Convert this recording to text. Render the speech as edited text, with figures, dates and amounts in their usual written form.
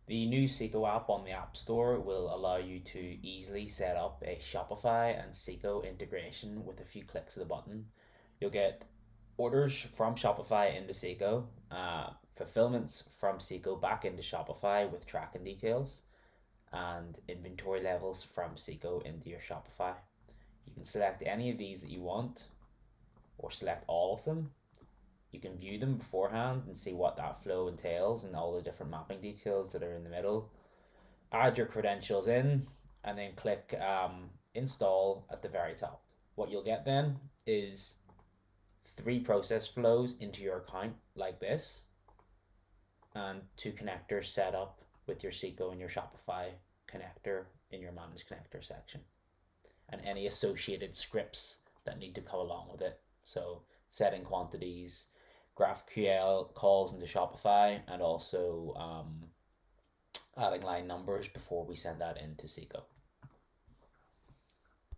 The new SEKO app on the App Store will allow you to easily set up a Shopify and SEKO integration with a few clicks of the button. You'll get orders from Shopify into SEKO, fulfillments from SEKO back into Shopify with tracking details, and inventory levels from SEKO into your Shopify. You can select any of these that you want or select all of them. You can view them beforehand and see what that flow entails and all the different mapping details that are in the middle. Add your credentials in and then click install at the very top. What you'll get then is three process flows into your account like this, and two connectors set up with your SEKO and your Shopify connector in your manage connector section, and any associated scripts that need to come along with it. So setting quantities, GraphQL calls into Shopify, and also adding line numbers before we send that into SEKO.